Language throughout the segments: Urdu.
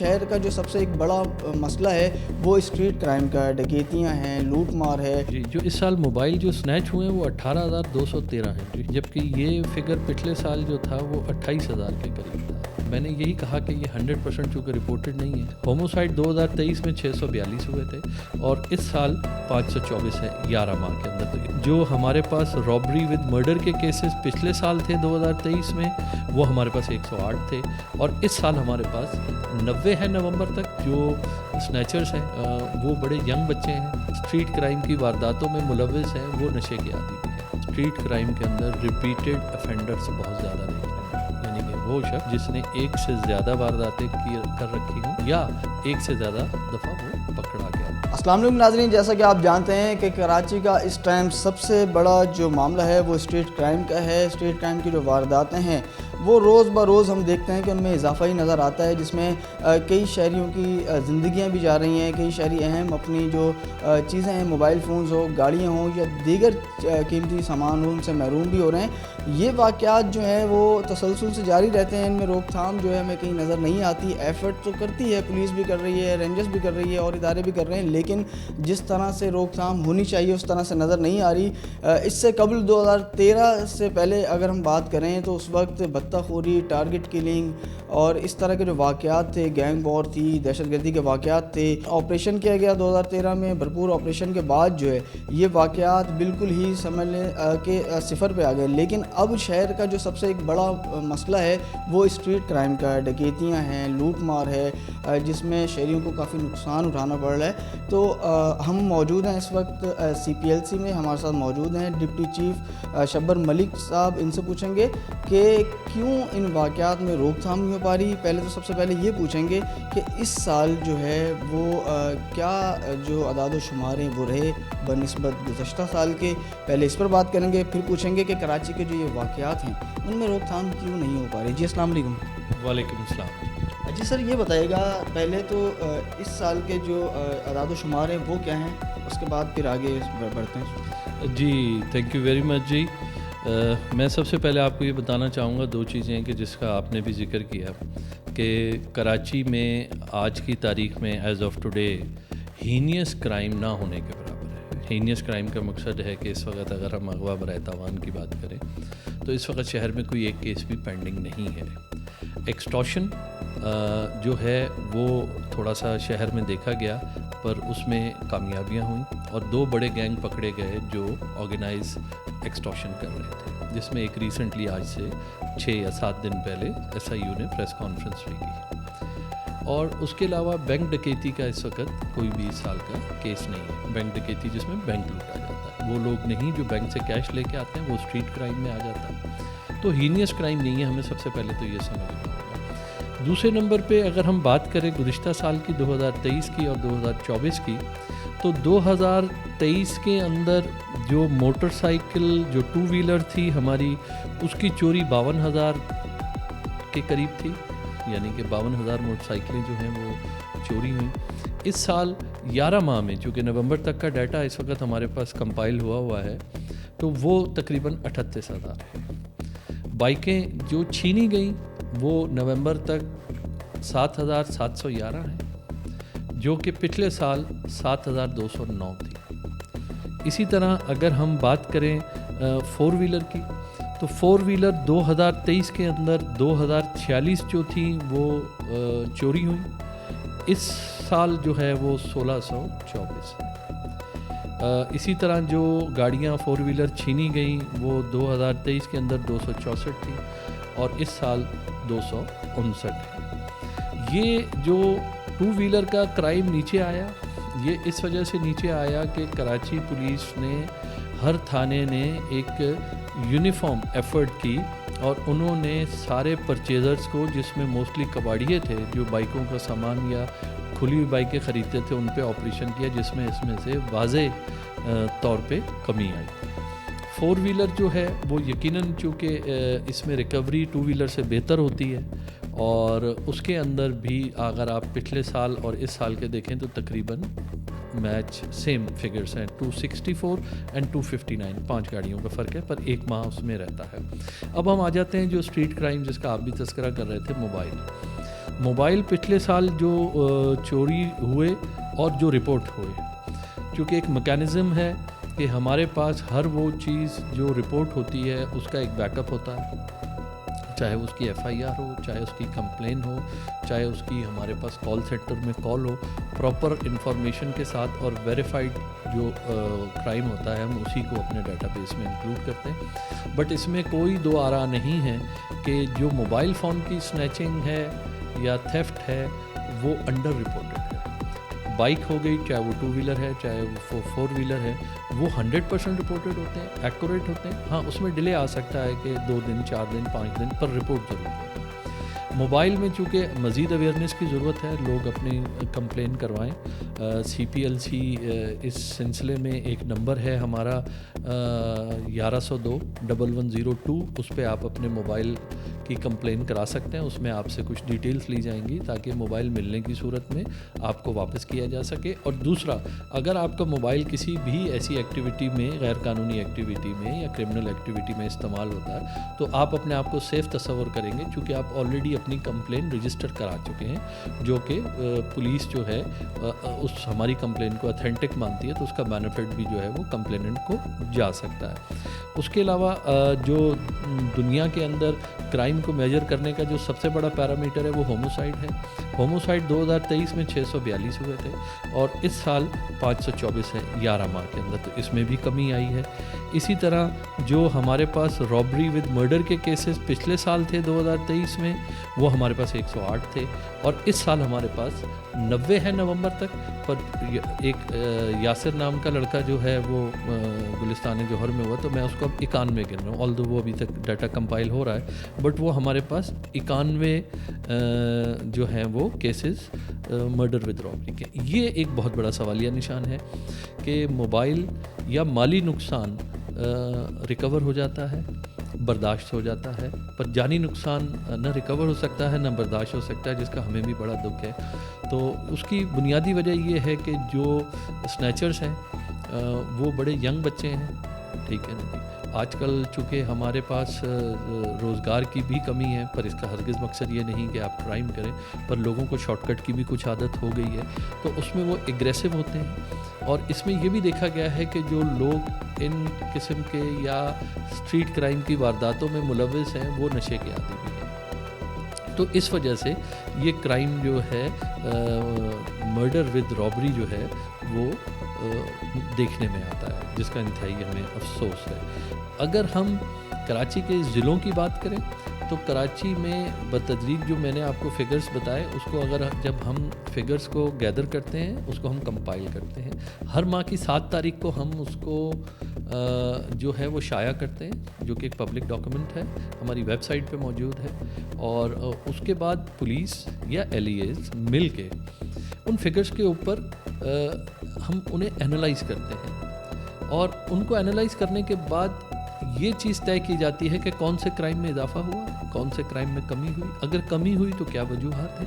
شہر کا جو سب سے ایک بڑا مسئلہ ہے وہ اسٹریٹ کرائم کا، ڈکیتیاں ہیں، لوٹ مار ہے۔ جی، جو اس سال موبائل جو سنیچ ہوئے ہیں وہ 18,213 ہیں جی، جبکہ یہ فگر پچھلے سال جو تھا وہ 28,000 کے قریب تھا۔ میں نے یہی کہا کہ یہ 100% چونکہ رپورٹڈ نہیں ہے۔ ہوموسائڈ 2023 میں 642 ہوئے تھے اور اس سال 524 ہے 11 ماہ کے اندر۔ جو ہمارے پاس رابری ود مرڈر کے کیسز پچھلے سال تھے 2023 میں، وہ ہمارے پاس 108 تھے اور اس سال ہمارے پاس 90 ہے نومبر تک۔ جو سنیچرز ہیں وہ بڑے ینگ بچے ہیں، اسٹریٹ کرائم کی وارداتوں میں ملوث ہیں، وہ نشے کے عادی بھی ہیں۔ اسٹریٹ کرائم کے اندر ریپیٹڈ افینڈرز بہت زیادہ دیکھتے ہیں، یعنی کہ وہ شخص جس نے ایک سے زیادہ وارداتیں کر رکھی ہوں یا ایک سے زیادہ دفعہ وہ پکڑا گیا۔ السلام علیکم ناظرین، جیسا کہ آپ جانتے ہیں کہ کراچی کا اس ٹائم سب سے بڑا جو معاملہ ہے وہ اسٹریٹ کرائم کا ہے۔ اسٹریٹ کرائم کی جو وارداتیں ہیں وہ روز بروز ہم دیکھتے ہیں کہ ان میں اضافہ ہی نظر آتا ہے، جس میں کئی شہریوں کی زندگیاں بھی جا رہی ہیں۔ کئی شہری اہم اپنی جو چیزیں ہیں، موبائل فونز ہو، گاڑیاں ہوں یا دیگر قیمتی سامان ہو، ان سے محروم بھی ہو رہے ہیں۔ یہ واقعات جو ہیں وہ تسلسل سے جاری رہتے ہیں، ان میں روک تھام جو ہے ہمیں کہیں نظر نہیں آتی۔ ایفرٹ تو کرتی ہے، پولیس بھی کر رہی ہے، رینجرز بھی کر رہی ہے اور ادارے بھی کر رہے ہیں، لیکن جس طرح سے روک تھام ہونی چاہیے اس طرح سے نظر نہیں آ رہی۔ اس سے قبل 2013 سے پہلے اگر ہم بات کریں تو اس وقت بتہ خوری، ٹارگٹ کلنگ اور اس طرح کے جو واقعات تھے، گینگ وار تھی، دہشت گردی کے واقعات تھے، آپریشن کیا گیا 2013 میں۔ بھرپور آپریشن کے بعد جو ہے یہ واقعات بالکل ہی سمجھ لیں کہ صفر پہ آ گئے۔ لیکن اب شہر کا جو سب سے ایک بڑا مسئلہ ہے وہ اسٹریٹ کرائم کا، ڈکیتیاں ہیں، لوٹ مار ہے، جس میں شہریوں کو کافی نقصان اٹھانا پڑ رہا ہے۔ تو ہم موجود ہیں اس وقت CPLC میں، ہمارے ساتھ موجود ہیں ڈپٹی چیف شبر ملک صاحب۔ ان سے پوچھیں گے کہ کیوں ان واقعات میں روک تھام نہیں ہو پا رہی۔ پہلے تو سب سے پہلے یہ پوچھیں گے کہ اس سال جو ہے وہ کیا جو اعداد و شمار ہیں وہ رہے بنسبت گزشتہ سال کے، پہلے اس پر بات کریں گے۔ پھر پوچھیں گے کہ کراچی کے جو یہ واقعات ہیں ان میں روک تھام کیوں نہیں ہو پا رہی۔ جی السلام علیکم۔ وعلیکم السلام۔ جی سر، یہ بتائیے گا پہلے تو اس سال کے جو اعداد و شمار ہیں وہ کیا ہیں، اس کے بعد پھر آگے بڑھتے ہیں۔ جی تھینک یو ویری مچ جی۔ میں سب سے پہلے آپ کو یہ بتانا چاہوں گا دو چیزیں کہ جس کا آپ نے بھی ذکر کیا کہ کراچی میں آج کی تاریخ میں as of today heinous crime نہ ہونے کے برابر ہے۔ ہینیس کرائم کا مقصد ہے کہ اس وقت اگر ہم اغوا برائے تاوان کی بات کریں تو اس وقت شہر میں کوئی ایک کیس بھی پینڈنگ نہیں ہے۔ ایکسٹارشن جو ہے وہ تھوڑا سا شہر میں دیکھا گیا پر اس میں کامیابیاں ہوئیں اور 2 بڑے گینگ پکڑے گئے جو آرگنائز ایکسٹارشن کر رہے تھے، جس میں ایک ریسنٹلی آج سے 6 یا 7 دن پہلے SIU نے پریس کانفرنس بھی کی۔ اور اس کے علاوہ بینک ڈکیتی کا اس وقت کوئی بھی اس سال کا کیس نہیں ہے۔ بینک ڈکیتی جس میں بینک لوٹا جاتا ہے، وہ لوگ نہیں جو بینک سے کیش لے کے آتے ہیں، وہ اسٹریٹ کرائم میں آ جاتا ہے۔ تو ہینیس کرائم نہیں ہے، ہمیں سب سے پہلے تو یہ سمجھنا ہوگا۔ دوسرے نمبر پہ اگر ہم بات کریں گزشتہ سال کی 2023 کی اور 2024 کی، تو 2023 کے اندر جو موٹر سائیکل جو 2 ویلر تھی ہماری، اس کی چوری 52,000 کے قریب تھی، یعنی کہ 52,000 موٹر سائیکلیں جو ہیں وہ چوری ہوئیں۔ اس سال 11 ماہ میں، چونکہ نومبر تک کا ڈیٹا اس وقت ہمارے پاس کمپائل ہوا ہے، تو وہ تقریباً 38,000 ہے۔ بائکیں جو چھینی گئیں وہ نومبر تک 7,711 ہیں، جو کہ پچھلے سال 7,209 تھی۔ اسی طرح اگر ہم بات کریں 4 ویلر کی، تو 4 ویلر 2023 کے اندر 2,046 جو تھیں وہ چوری ہوئیں، اس سال جو ہے وہ 1,624 ہے۔ اسی طرح جو گاڑیاں 4 ویلر چھینی گئیں وہ 2023 کے اندر 264 تھیں اور اس سال 259 ہے۔ یہ جو 2 ویلر کا کرائم نیچے آیا، یہ اس وجہ سے نیچے آیا کہ کراچی پولیس نے، ہر تھانے نے ایک یونیفارم ایفرٹ کی اور انہوں نے سارے پرچیزرز کو، جس میں موسٹلی کباڑیے تھے جو بائکوں کا سامان یا کھلی ہوئی بائکیں خریدتے تھے، ان پہ آپریشن کیا، جس میں اس میں سے واضح طور پہ کمی آئی۔ 4 ویلر جو ہے وہ یقیناً چونکہ اس میں ریکوری 2 ویلر سے بہتر ہوتی ہے، اور اس کے اندر بھی اگر آپ پچھلے سال اور اس سال کے دیکھیں تو تقریباً میچ سیم فگرز ہیں، 264 اینڈ 259، 5 گاڑیوں کا فرق ہے پر 1 ماہ اس میں رہتا ہے۔ اب ہم آ جاتے ہیں جو اسٹریٹ کرائم جس کا آپ بھی تذکرہ کر رہے تھے، موبائل۔ موبائل پچھلے سال جو چوری ہوئے اور جو رپورٹ ہوئے، چونکہ ایک میکینزم ہے کہ ہمارے پاس ہر وہ چیز جو رپورٹ ہوتی ہے اس کا ایک بیک اپ ہوتا ہے، چاہے اس کی ایف آئی آر ہو، چاہے اس کی کمپلین ہو، چاہے اس کی ہمارے پاس کال سینٹر میں کال ہو، پراپر انفارمیشن کے ساتھ اور ویریفائڈ جو کرائم ہوتا ہے ہم اسی کو اپنے ڈیٹا بیس میں انکلوڈ کرتے ہیں. بٹ اس میں کوئی دو آرا نہیں ہے کہ جو موبائل فون کی سنیچنگ ہے یا تھیفٹ ہے وہ انڈر رپورٹڈ ہے. بائک ہو گئی، چاہے وہ 2 ویلر ہے چاہے وہ 4 ویلر ہے، وہ 100% رپورٹڈ ہوتے ہیں، ایکوریٹ ہوتے ہیں. ہاں اس میں ڈیلے آ سکتا ہے کہ 2 دن 4 دن 5 دن پر رپورٹ ضرور ہوتی ہے. موبائل میں چونکہ مزید اویئرنیس کی ضرورت ہے، لوگ اپنی کمپلین کروائیں. CPLC اس سلسلے میں ایک نمبر ہے ہمارا 1102 1102، اس پہ آپ اپنے موبائل کی کمپلین کرا سکتے ہیں. اس میں آپ سے کچھ ڈیٹیلز لی جائیں گی تاکہ موبائل ملنے کی صورت میں آپ کو واپس کیا جا سکے. اور دوسرا، اگر آپ کا موبائل کسی بھی ایسی ایکٹیویٹی میں، غیر قانونی ایکٹیویٹی میں یا کرمنل ایکٹیویٹی میں استعمال ہوتا ہے تو آپ اپنے آپ کو سیف تصور کریں گے، چونکہ آپ آلریڈی اپنی کمپلین رجسٹر کرا چکے ہیں، جو کہ پولیس جو ہے اس ہماری کمپلین کو اتھینٹک مانتی ہے، تو اس کا بینیفٹ بھی جو ہے وہ کمپلیننٹ کو جا سکتا ہے. اس کے علاوہ جو دنیا کے اندر کرائم کو میجر کرنے کا جو سب سے بڑا پیرامیٹر ہے وہ ہوموسائڈ ہے. ہوموسائڈ 2023 میں 642 ہوئے تھے اور اس سال 524 ہے 11 ماہ کے اندر، تو اس میں بھی کمی آئی ہے. اسی طرح جو ہمارے پاس رابری ود مرڈر کے کیسز پچھلے سال تھے 2023 میں، وہ ہمارے پاس 108 تھے اور اس سال ہمارے پاس 90 ہے نومبر تک. پر ایک یاسر نام کا لڑکا جو ہے وہ گلستان جوہر میں ہوا، تو میں اس کو اب 91 گن رہا ہوں، آلدو وہ ابھی تک ڈیٹا کمپائل ہو رہا ہے، بٹ وہ ہمارے پاس 91 جو ہیں وہ کیسز مرڈر ود رابری کے. یہ ایک بہت بڑا سوالیہ نشان ہے کہ موبائل یا مالی نقصان ریکور ہو جاتا ہے، برداشت ہو جاتا ہے، پر جانی نقصان نہ ریکور ہو سکتا ہے نہ برداشت ہو سکتا ہے، جس کا ہمیں بھی بڑا دکھ ہے. تو اس کی بنیادی وجہ یہ ہے کہ جو سنیچرز ہیں وہ بڑے ینگ بچے ہیں، ٹھیک ہے نا. آج کل چونکہ ہمارے پاس روزگار کی بھی کمی ہے، پر اس کا ہرگز مقصد یہ نہیں کہ آپ کرائم کریں، پر لوگوں کو شارٹ کٹ کی بھی کچھ عادت ہو گئی ہے، تو اس میں وہ ایگریسو ہوتے ہیں. اور اس میں یہ بھی دیکھا گیا ہے کہ جو لوگ ان قسم کے یا اسٹریٹ کرائم کی وارداتوں میں ملوث ہیں وہ نشے کے عادی بھی ہیں. تو اس وجہ سے یہ کرائم جو ہے مرڈر ود رابری جو ہے وہ دیکھنے میں آتا ہے، جس کا انتہائی ہمیں افسوس ہے. اگر ہم کراچی کے ضلعوں کی بات کریں تو کراچی میں بتدریج جو میں نے آپ کو فگرز بتائے، اس کو اگر جب ہم فگرز کو گیدر کرتے ہیں، اس کو ہم کمپائل کرتے ہیں، ہر ماہ کی 7 تاریخ کو ہم اس کو جو ہے وہ شائع کرتے ہیں، جو کہ ایک پبلک ڈاکومنٹ ہے، ہماری ویب سائٹ پہ موجود ہے. اور اس کے بعد پولیس یا LEAs مل کے ان فگرز کے اوپر ہم انہیں انالائز کرتے ہیں، اور ان کو انالائز کرنے کے بعد یہ چیز طے کی جاتی ہے کہ کون سے کرائم میں اضافہ ہوا، کون سے کرائم میں کمی ہوئی. اگر کمی ہوئی تو کیا وجوہات ہیں،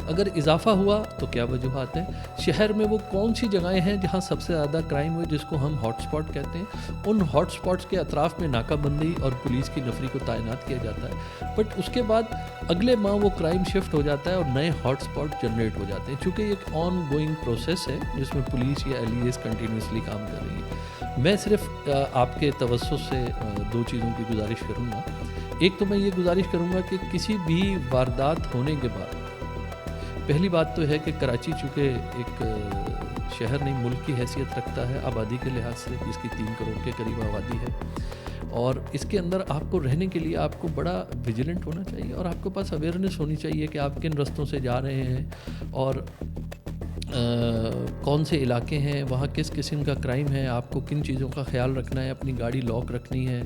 اگر اضافہ ہوا تو کیا وجوہات ہیں. شہر میں وہ کون سی جگہیں ہیں جہاں سب سے زیادہ کرائم ہوئے، جس کو ہم ہاٹ سپاٹ کہتے ہیں. ان ہاٹ سپاٹس کے اطراف میں ناکہ بندی اور پولیس کی نفری کو تعینات کیا جاتا ہے. بٹ اس کے بعد اگلے ماہ وہ کرائم شفٹ ہو جاتا ہے اور نئے ہاٹ سپاٹ جنریٹ ہو جاتے ہیں، چونکہ یہ ایک آن گوئنگ پروسیس ہے جس میں پولیس یا LEAs کنٹینیوسلی کام کر رہی ہے. میں صرف آپ کے توسط سے 2 چیزوں کی گزارش کروں گا. ایک تو میں یہ گزارش کروں گا کہ کسی بھی واردات ہونے کے بعد پہلی بات تو ہے کہ کراچی چونکہ ایک شہر نہیں ملک کی حیثیت رکھتا ہے آبادی کے لحاظ سے، جس کی 3 کروڑ کے قریب آبادی ہے، اور اس کے اندر آپ کو رہنے کے لیے آپ کو بڑا ویجیلنٹ ہونا چاہیے، اور آپ کے پاس اویئرنیس ہونی چاہیے کہ آپ کن رستوں سے جا رہے ہیں اور کون سے علاقے ہیں، وہاں کس قسم کا کرائم ہے، آپ کو کن چیزوں کا خیال رکھنا ہے. اپنی گاڑی لاک رکھنی ہے،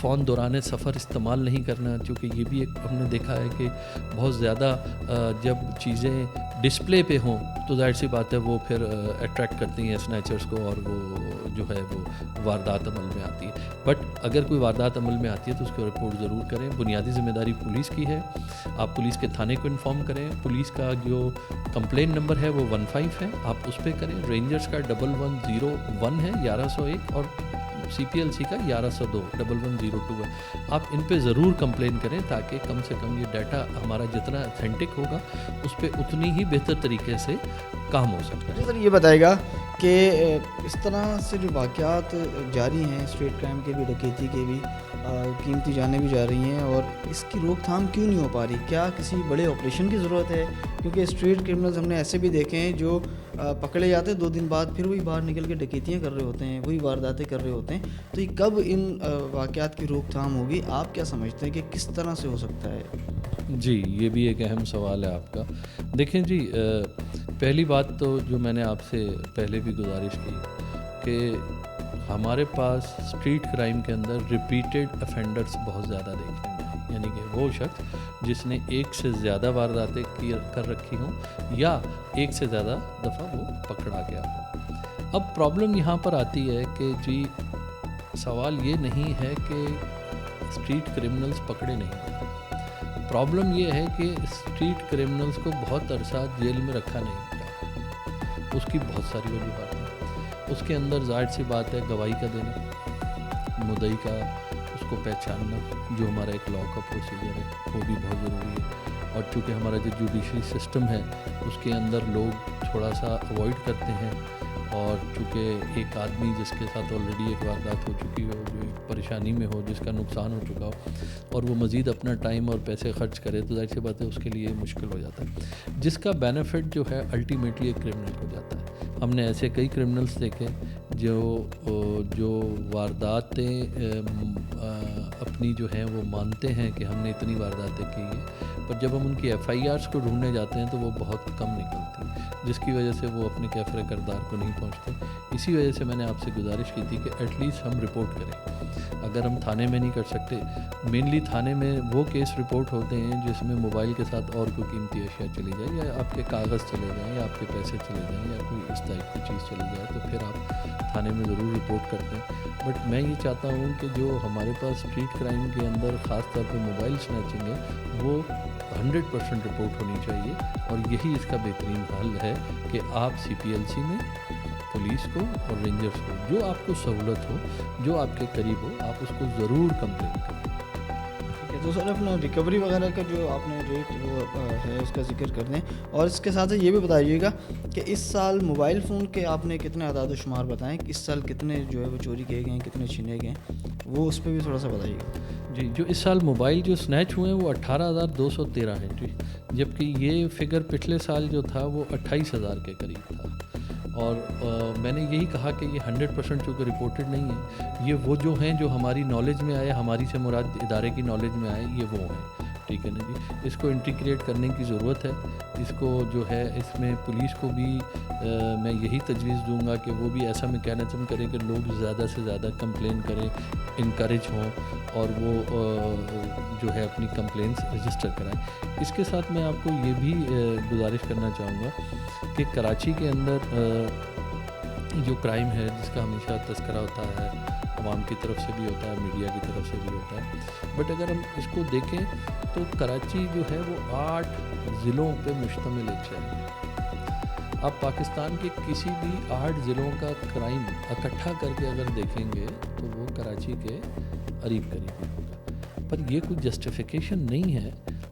فون دوران سفر استعمال نہیں کرنا، کیونکہ یہ بھی ایک ہم نے دیکھا ہے کہ بہت زیادہ جب چیزیں ڈسپلے پہ ہوں تو ظاہر سی بات ہے وہ پھر اٹریکٹ کرتی ہیں سنیچرز کو، اور وہ جو ہے وہ واردات عمل میں آتی ہے. بٹ اگر کوئی واردات عمل میں آتی ہے تو اس کو رپورٹ ضرور کریں. بنیادی ذمہ داری پولیس کی ہے، آپ پولیس کے تھانے کو انفارم کریں. پولیس کا جو کمپلین نمبر ہے وہ 15 ہے، آپ اس پہ کریں. رینجرز کا 1101 ہے 1101، اور CPLC کا 1102-1102 ہے, آپ ان پہ ضرور کمپلین کریں تاکہ کم سے کم یہ ڈیٹا ہمارا جتنا اتھینٹک ہوگا اس پہ اتنی ہی بہتر طریقے سے کام ہو سکتا ہے. سر یہ بتائے گا کہ اس طرح سے جو واقعات جاری ہیں اسٹریٹ کرائم کے بھی, ڈکیتی کے بھی, قیمتی جانیں بھی جا رہی ہیں, اور اس کی روک تھام کیوں نہیں ہو پا رہی؟ کیا کسی بڑے آپریشن کی ضرورت ہے؟ کیونکہ اسٹریٹ کرمنلز ہم نے ایسے بھی دیکھے ہیں جو پکڑے جاتے ہیں 2 دن بعد پھر وہی باہر نکل کے ڈکیتیاں کر رہے ہوتے ہیں, وہی وارداتیں کر رہے ہوتے ہیں. تو یہ کب ان واقعات کی روک تھام ہوگی؟ آپ کیا سمجھتے ہیں کہ کس طرح سے ہو سکتا ہے؟ جی یہ بھی ایک اہم سوال ہے آپ کا. دیکھیں جی, پہلی بات تو جو میں نے آپ سے پہلے بھی گزارش کی کہ ہمارے پاس اسٹریٹ کرائم کے اندر ریپیٹڈ افینڈرز بہت زیادہ دیکھنے میں ہیں, یعنی کہ وہ شخص جس نے ایک سے زیادہ وارداتیں کر رکھی ہوں یا ایک سے زیادہ دفعہ وہ پکڑا گیا ہو. اب پرابلم یہاں پر آتی ہے کہ جی سوال یہ نہیں ہے کہ اسٹریٹ کرمنلز پکڑے نہیں گئے, پرابلم یہ ہے کہ اسٹریٹ کرمنلز کو بہت عرصہ جیل میں رکھا نہیں گیا. اس کی بہت ساری وجوہات ہیں. اس کے اندر ظاہر سی بات ہے گواہی کا دینا, مدعی کا اس کو پہچاننا, جو ہمارا ایک لاء کا پروسیجر ہے وہ بھی بہت ضروری ہے. اور چونکہ ہمارا جو جوڈیشری سسٹم ہے اس کے اندر لوگ تھوڑا سا اوائڈ کرتے ہیں, اور چونکہ ایک آدمی جس کے ساتھ آلریڈی ایک واردات ہو چکی ہو, جو ایک پریشانی میں ہو, جس کا نقصان ہو چکا ہو, اور وہ مزید اپنا ٹائم اور پیسے خرچ کرے تو ظاہر سی بات ہے اس کے لیے مشکل ہو جاتا ہے, جس کا بینیفٹ جو ہے الٹیمیٹلی ایک کرمنل کو جاتا ہے. ہم نے ایسے کئی کرمنلز دیکھے جو وارداتیں اپنی جو ہیں وہ مانتے ہیں کہ ہم نے اتنی وارداتیں کی ہیں, پر جب ہم ان کی FIRs کو ڈھونڈنے جاتے ہیں تو وہ بہت کم نکلتی, جس کی وجہ سے وہ اپنے کیفر کردار کو نہیں پہنچتے. اسی وجہ سے میں نے آپ سے گزارش کی تھی کہ ایٹ لیسٹ ہم رپورٹ کریں. اگر ہم تھانے میں نہیں کر سکتے, مینلی تھانے میں وہ کیس رپورٹ ہوتے ہیں جس میں موبائل کے ساتھ اور کوئی قیمتی اشیاء چلی جائے, یا آپ کے کاغذ چلے جائیں, یا آپ کے پیسے چلے جائیں, یا کوئی اس ٹائپ کی چیز چلی جائے, تو پھر آپ تھانے میں ضرور رپورٹ کرتے ہیں. بٹ میں یہ چاہتا ہوں کہ جو ہمارے پاس اسٹریٹ کرائم کے اندر خاص طور پہ موبائل سنیچنگ ہے وہ 100% رپورٹ ہونی چاہیے, اور یہی اس کا بہترین حل ہے کہ آپ CPLC میں پولیس کو اور رینجرز کو جو آپ کو سہولت ہو, جو آپ کے قریب ہو, آپ اس کو ضرور کمپلین کریں. ٹھیک ہے, تو سر اپنا ریکوری وغیرہ کا جو آپ نے ریٹ وہ ہے اس کا ذکر کر دیں, اور اس کے ساتھ یہ بھی بتائیے گا کہ اس سال موبائل فون کے آپ نے کتنے اعداد و شمار بتائیں کہ اس سال کتنے جو ہے وہ چوری کیے گئے ہیں, کتنے چھینے گئے ہیں, وہ اس پہ بھی تھوڑا سا بتائیے گا. جی, جو اس سال موبائل جو سنیچ ہوئے ہیں وہ 18,213 ہیں جی, جبکہ یہ فگر پچھلے سال جو تھا وہ 28,000 کے قریب تھا. اور میں نے یہی کہا کہ یہ 100% چونکہ رپورٹڈ نہیں ہے, یہ وہ جو ہیں جو ہماری نالج میں آئے, ہماری سے مراد ادارے کی نالج میں آئے, یہ وہ ہیں. ٹھیک ہے نا جی, اس کو انٹیگریٹ کرنے کی ضرورت ہے. اس کو جو ہے اس میں پولیس کو بھی میں یہی تجویز دوں گا کہ وہ بھی ایسا میکینزم کرے کہ لوگ زیادہ سے زیادہ کمپلین کریں, انکریج ہوں, اور وہ جو ہے اپنی کمپلینس رجسٹر کرائیں. اس کے ساتھ میں آپ کو یہ بھی گزارش کرنا چاہوں گا کہ کراچی کے اندر جو کرائم ہے جس کا ہمیشہ تذکرہ ہوتا ہے, عوام کی طرف سے بھی ہوتا ہے, میڈیا کی طرف سے بھی ہوتا ہے, بٹ اگر ہم اس کو دیکھیں تو کراچی جو ہے وہ 8 ضلعوں پہ مشتمل ایک شہر ہے. آپ پاکستان کے کسی بھی 8 ضلعوں کا کرائم اکٹھا کر کے اگر دیکھیں گے تو وہ کراچی کے قریب قریب ہوگا. پر یہ کوئی جسٹیفیکیشن نہیں ہے,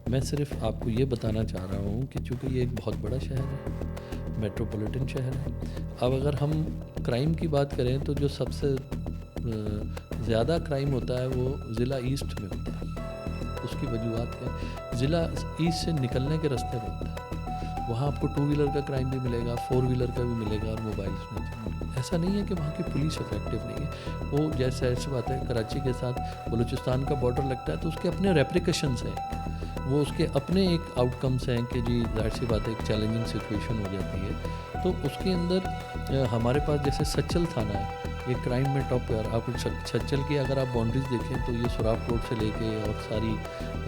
میں صرف آپ کو یہ بتانا چاہ رہا ہوں کہ چونکہ یہ ایک بہت بڑا شہر ہے, میٹروپولیٹن شہر ہے. اب اگر ہم کرائم کی بات کریں تو جو سب سے زیادہ کرائم ہوتا ہے وہ ضلع ایسٹ میں ہوتا ہے. اس کی وجوہات کیا ہے؟ ضلع ایسٹ سے نکلنے کے راستے میں ہوتا ہے. وہاں آپ کو 2 ویلر کا کرائم بھی ملے گا, 4 ویلر کا بھی ملے گا, اور موبائلس میں. ایسا نہیں ہے کہ وہاں کی پولیس افیکٹو نہیں ہے. وہ جیسے ایسی بات ہے, کراچی کے ساتھ بلوچستان کا بارڈر لگتا ہے تو اس کے اپنے ریپریکشنز ہیں, وہ اس کے اپنے ایک آؤٹ کمس ہیں کہ جی ظاہر سی بات ہے ایک چیلنجنگ سچویشن ہو جاتی ہے. تو اس کے اندر ہمارے پاس جیسے سچل تھانہ ہے, یہ کرائم میں ٹاپ پہ. آپ سچل کی اگر آپ باؤنڈریز دیکھیں تو یہ سوراخ کوٹ سے لے کے اور ساری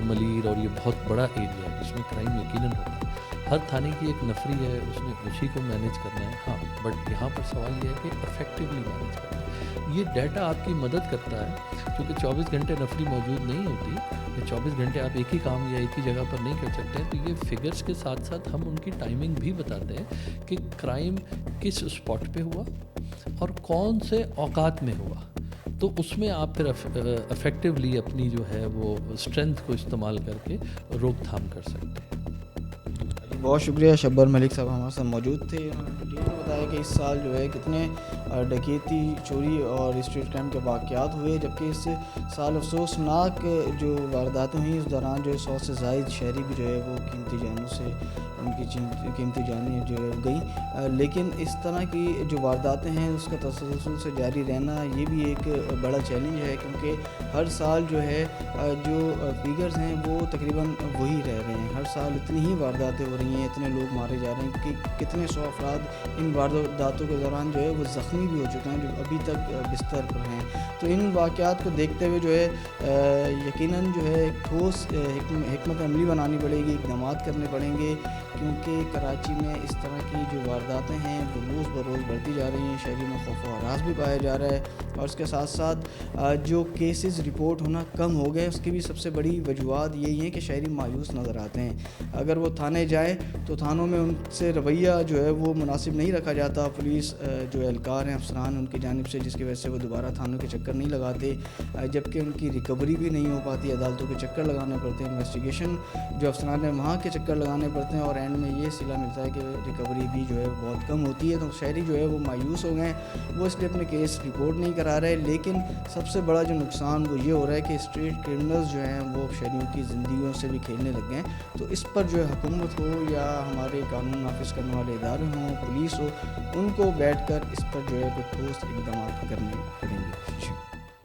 ملیر, اور یہ بہت بڑا ایریا ہے جس میں کرائم یقیناً ہوتا ہے. ہر تھانے کی ایک نفری ہے, اس نے اسی کو مینیج کرنا ہے. ہاں, بٹ یہاں پر سوال یہ ہے کہ افیکٹولی مینیج کرنا ہے. یہ ڈیٹا آپ کی مدد کرتا ہے, کیونکہ 24 گھنٹے نفری موجود نہیں ہوتی, یا 24 گھنٹے آپ ایک ہی کام یا ایک ہی جگہ پر نہیں کر سکتے ہیں. تو یہ فگرز کے ساتھ ساتھ ہم ان کی ٹائمنگ بھی بتاتے ہیں کہ کرائم کس اسپاٹ پہ ہوا اور کون سے اوقات میں ہوا. تو اس میں آپ پھر افیکٹولی اپنی جو ہے وہ اسٹرینتھ کو استعمال کر کے روک تھام کر سکتے ہیں. بہت شکریہ. شبر ملک صاحب ہمارے ساتھ موجود تھے. انہوں نے ڈیٹیل میں بتایا کہ اس سال جو ہے کتنے ڈکیتی, چوری اور اسٹریٹ کرائم کے واقعات ہوئے, جبکہ اس سال افسوسناک جو وارداتیں ہوئیں اس دوران جو ہے 100 سے زائد شہری بھی جو ہے وہ قیمتی جانوں سے ان کی قیمتی جانیں جو ہے گئیں. لیکن اس طرح کی جو وارداتیں ہیں اس کا تسلسل سے جاری رہنا یہ بھی ایک بڑا چیلنج ہے, کیونکہ ہر سال جو ہے جو فیگرز ہیں وہ تقریباً وہی رہ رہے ہیں. ہر سال اتنی ہی وارداتیں ہو رہی ہیں, اتنے لوگ مارے جا رہے ہیں کہ کتنے 100 افراد ان وارداتوں کے دوران جو ہے وہ زخمی بھی ہو چکے ہیں جو ابھی تک بستر پر ہیں. تو ان واقعات کو دیکھتے ہوئے جو ہے یقیناً جو ہے ٹھوس حکمت عملی بنانی پڑے گی, اقدامات کرنے پڑیں گے, کیونکہ کراچی میں اس طرح کی جو وارداتیں ہیں وہ روز بروز بڑھتی جا رہی ہیں. شہری میں خوف و ہراس بھی پایا جا رہا ہے, اور اس کے ساتھ ساتھ جو کیسز رپورٹ ہونا کم ہو گئے اس کی بھی سب سے بڑی وجوہات یہی ہیں کہ شہری مایوس نظر آتے ہیں. اگر وہ تھانے جائیں تو تھانوں میں ان سے رویہ جو ہے وہ مناسب نہیں رکھا جاتا. پولیس جو اہلکار ہیں, افسران, ان کی جانب سے, جس کی وجہ سے وہ دوبارہ تھانوں کے چکر نہیں لگاتے, جبکہ ان کی ریکوری بھی نہیں ہو پاتی. عدالتوں کے چکر لگانے پڑتے ہیں, انویسٹیگیشن جو افسران ہیں وہاں کے چکر لگانے پڑتے ہیں, اور اینڈ میں یہ صلہ ملتا ہے کہ ریکوری بھی جو ہے بہت کم ہوتی ہے. تو شہری جو ہے وہ مایوس ہو گئے ہیں, وہ اس لیے اپنے کیس رپورٹ نہیں کرا رہے. لیکن سب سے بڑا جو نقصان وہ یہ ہو رہا ہے کہ اسٹریٹ کرمنلز جو ہیں وہ شہریوں کی زندگیوں سے بھی کھیلنے لگ گئے ہیں. تو اس پر جو ہے حکومت ہو یا ہمارے قانون نافذ کرنے والے ادارے ہوں, پولیس ہو, ان کو بیٹھ کر اس پر جو ہے کوئی ٹھوس اقدامات کرنے پڑیں گے.